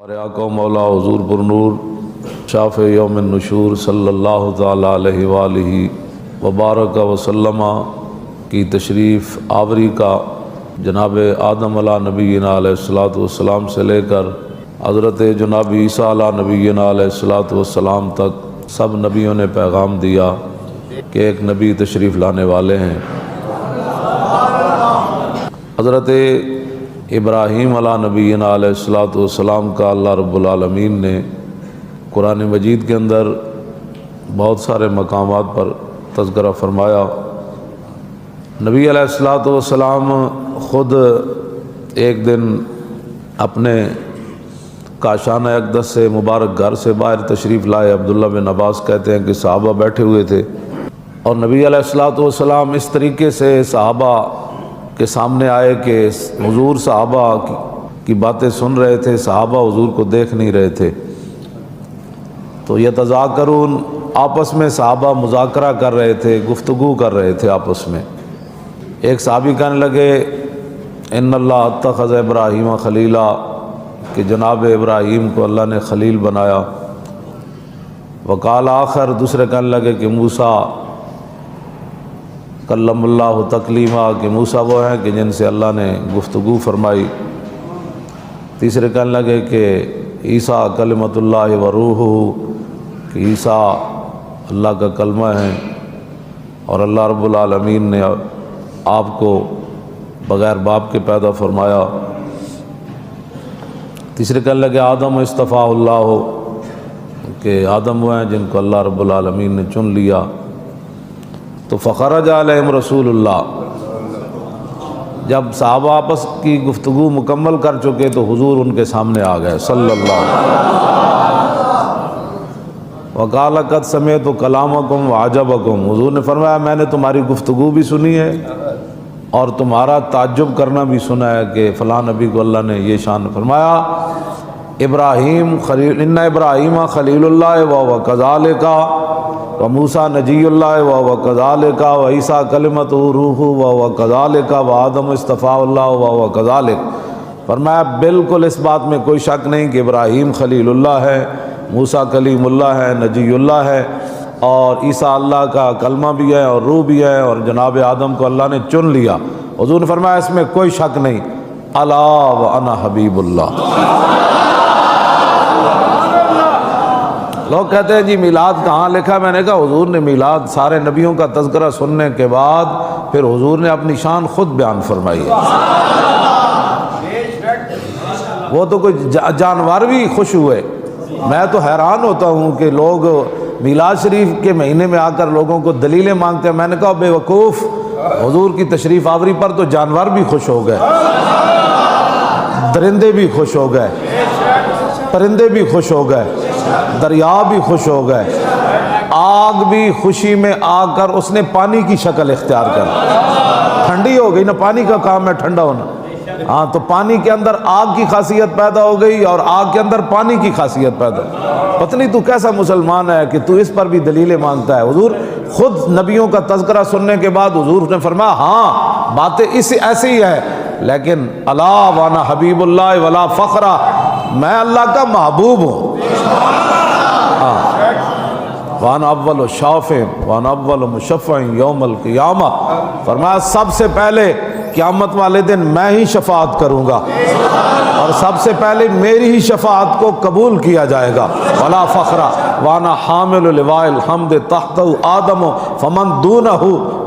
اور آقا و مولا حضور پر نور شافع یوم النشور صلی اللہ تعالیٰ علیہ وآلہ وبارک وسلم کی تشریف آوری کا جناب آدم علیہ نبینا علیہ الصلوۃ والسلام سے لے کر حضرت جناب عیسیٰ علیہ نبینا علیہ الصلوۃ والسلام تک سب نبیوں نے پیغام دیا کہ ایک نبی تشریف لانے والے ہیں۔ حضرت ابراہیم علیہ نبینا علیہ الصلوۃ والسلام کا اللہ رب العالمین نے قرآن مجید کے اندر بہت سارے مقامات پر تذکرہ فرمایا۔ نبی علیہ الصلوۃ والسلام خود ایک دن اپنے کاشانہ اقدس سے مبارک گھر سے باہر تشریف لائے۔ عبداللہ بن عباس کہتے ہیں کہ صحابہ بیٹھے ہوئے تھے اور نبی علیہ الصلوۃ والسلام اس طریقے سے صحابہ کے سامنے آئے کہ حضور صحابہ کی باتیں سن رہے تھے، صحابہ حضور کو دیکھ نہیں رہے تھے۔ تو یتذاکرون، آپس میں صحابہ مذاکرہ کر رہے تھے، گفتگو کر رہے تھے آپس میں۔ ایک صحابی کہنے لگے ان اللہ اتخذ ابراہیم خلیلا، کہ جناب ابراہیم کو اللہ نے خلیل بنایا۔ وقال آخر، دوسرے کہنے لگے کہ موسیٰ کلم اللہ تکلیما، کہ موسیٰ وہ ہیں کہ جن سے اللہ نے گفتگو فرمائی۔ تیسرے کہنے لگے کہ عیسیٰ کلمۃ اللہ و روحہ، کہ عیسیٰ اللہ کا کلمہ ہے اور اللہ رب العالمین نے آپ کو بغیر باپ کے پیدا فرمایا۔ تیسرے کہنے لگے آدم اصطفیٰ اللہ، کہ آدم وہ ہیں جن کو اللہ رب العالمین نے چن لیا۔ تو فخرج علیہم رسول اللہ، جب صحابہ آپس کی گفتگو مکمل کر چکے تو حضور ان کے سامنے آ گئے صلی اللہ علیہ وسلم۔ وقال قد سمعت کلامکم وعجبکم، حضور نے فرمایا میں نے تمہاری گفتگو بھی سنی ہے اور تمہارا تعجب کرنا بھی سنا ہے کہ فلاں نبی کو اللہ نے یہ شان فرمایا۔ ابراہیم خلیل، ان ابراہیم خلیل اللہ وهو كذلك وموسیٰ نجی اللہ وهو كذلك وعیسیٰ کلمۃ روح وهو كذلك وآدم اصطفیٰ اللہ وهو كذلك۔ فرمایا بالکل اس بات میں کوئی شک نہیں کہ ابراہیم خلیل اللہ ہے، موسیٰ کلیم اللہ ہے، نجی اللہ ہے، اور عیسیٰ اللہ کا کلمہ بھی ہے اور روح بھی ہے، اور جناب آدم کو اللہ نے چن لیا۔ حضور نے فرمایا اس میں کوئی شک نہیں، الا وانا حبیب اللہ۔ لوگ کہتے ہیں جی میلاد کہاں لکھا؟ میں نے کہا حضور نے میلاد سارے نبیوں کا تذکرہ سننے کے بعد پھر حضور نے اپنی شان خود بیان فرمائی ہے۔ وہ تو کوئی جانور بھی خوش ہوئے۔ میں تو حیران ہوتا ہوں کہ لوگ میلاد شریف کے مہینے میں آ کر لوگوں کو دلیلیں مانگتے ہیں۔ میں نے کہا بے وقوف، حضور کی تشریف آوری پر تو جانور بھی خوش ہو گئے، درندے بھی خوش ہو گئے، پرندے بھی خوش ہو گئے، دریا بھی خوش ہو گئے، آگ بھی خوشی میں آ کر اس نے پانی کی شکل اختیار کر، ٹھنڈی ہو گئی نا، پانی کا کام ہے ٹھنڈا ہونا۔ ہاں تو پانی کے اندر آگ کی خاصیت پیدا ہو گئی اور آگ کے اندر پانی کی خاصیت پیدا ہو گئی۔ پتہ نہیں تو کیسا مسلمان ہے کہ تو اس پر بھی دلیلیں مانگتا ہے۔ حضور خود نبیوں کا تذکرہ سننے کے بعد حضور نے فرمایا ہاں باتیں اس ایسے ہی ہے، لیکن الا وانا حبیب اللہ ولا فخرا، میں اللہ کا محبوب ہوں۔ وانا اول شافع وانا اول مشفع یوم القیامہ، فرمایا سب سے پہلے قیامت والے دن میں ہی شفاعت کروں گا اور سب سے پہلے میری ہی شفاعت کو قبول کیا جائے گا۔ ولا فخرا وانا حامل لواء الحمد تحت آدم فمن دونہ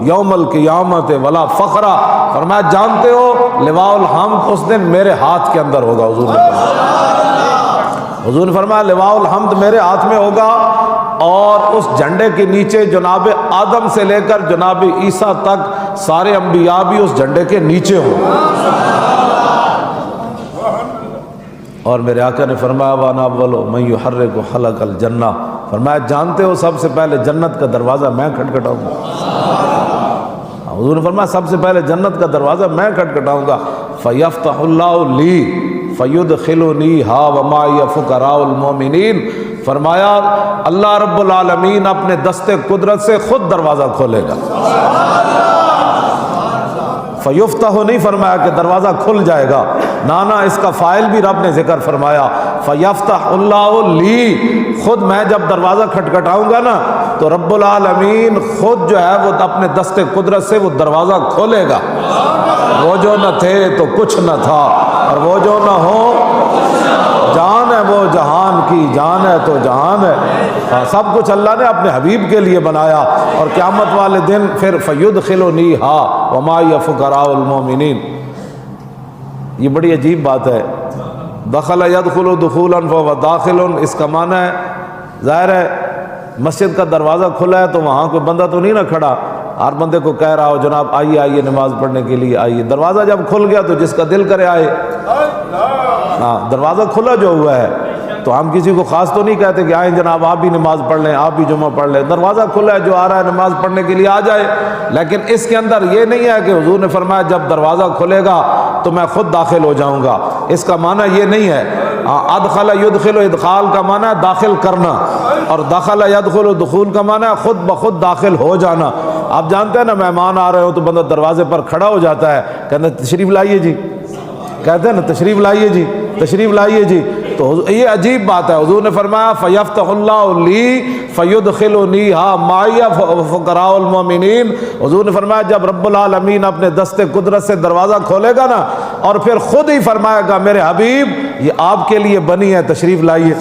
یوم القیامت ولا فخرا، فرمایا جانتے ہو لواء الحمد اس دن میرے ہاتھ کے اندر ہوگا۔ حضور نے فرمایا لواء الحمد میرے ہاتھ میں ہوگا اور اس جھنڈے کے نیچے جناب آدم سے لے کر جناب عیسیٰ تک سارے انبیاء بھی اس جھنڈے کے نیچے ہوں۔ اور میرے آقا نے فرمایا وانا اول من یحرک خلق الجنہ، فرمایا جانتے ہو سب سے پہلے جنت کا دروازہ میں کھٹکھٹاؤں گا۔ حضور نے فرمایا سب سے پہلے جنت کا دروازہ میں کھٹکھٹاؤں گا۔ فیفتح اللہ لی فیدخلنی ہا ومعی فقراء المومنین، فرمایا اللہ رب العالمین اپنے دست قدرت سے خود دروازہ کھولے گا۔ فیفتح نہیں فرمایا کہ دروازہ کھل جائے گا، نانا اس کا فاعل بھی رب نے ذکر فرمایا، فیفتح اللہ لی، خود میں جب دروازہ کھٹکھٹاؤں گا نا تو رب العالمین خود جو ہے وہ اپنے دست قدرت سے وہ دروازہ کھولے گا۔ وہ جو نہ تھے تو کچھ نہ تھا، اور وہ جو نہ ہو جان ہے، وہ جہان کی جان ہے تو جہان ہے۔ سب کچھ اللہ نے اپنے حبیب کے لیے بنایا، اور قیامت والے دن پھر فیدخلنیہا وما فقراء المؤمنین۔ یہ بڑی عجیب بات ہے، دخل یدخل دخولا فهو داخل، اس کا معنی ہے ظاہر ہے مسجد کا دروازہ کھلا ہے تو وہاں کوئی بندہ تو نہیں نہ کھڑا، ہر بندے کو کہہ رہا ہو جناب آئیے آئیے نماز پڑھنے کے لیے آئیے۔ دروازہ جب کھل گیا تو جس کا دل کرے آئے۔ ہاں دروازہ کھلا جو ہوا ہے تو ہم کسی کو خاص تو نہیں کہتے کہ آئیں جناب آپ بھی نماز پڑھ لیں، آپ بھی جمعہ پڑھ لیں۔ دروازہ کھلا ہے، جو آ رہا ہے نماز پڑھنے کے لیے آ جائے، لیکن اس کے اندر یہ نہیں ہے کہ حضور نے فرمایا جب دروازہ کھلے گا تو میں خود داخل ہو جاؤں گا، اس کا معنی یہ نہیں ہے۔ ادخل یدخل، ادخال کا معنی ہے داخل کرنا، اور دخل یدخل دخول کا معنی ہے خود بخود داخل ہو جانا۔ آپ جانتے ہیں نا مہمان آ رہے ہو تو بندہ دروازے پر کھڑا ہو جاتا ہے، کہتے ہیں تشریف لائیے جی، کہتے ہیں نا تشریف لائیے جی، تشریف لائیے جی۔ تو یہ عجیب بات ہے، حضور نے فرمایا فیفتح اللہ لی فیدخلنیہا معی فقراء المؤمنین۔ حضور نے فرمایا جب رب العالمین اپنے دست قدرت سے دروازہ کھولے گا نا اور پھر خود ہی فرمائے گا میرے حبیب یہ آپ کے لیے بنی ہے، تشریف لائیے۔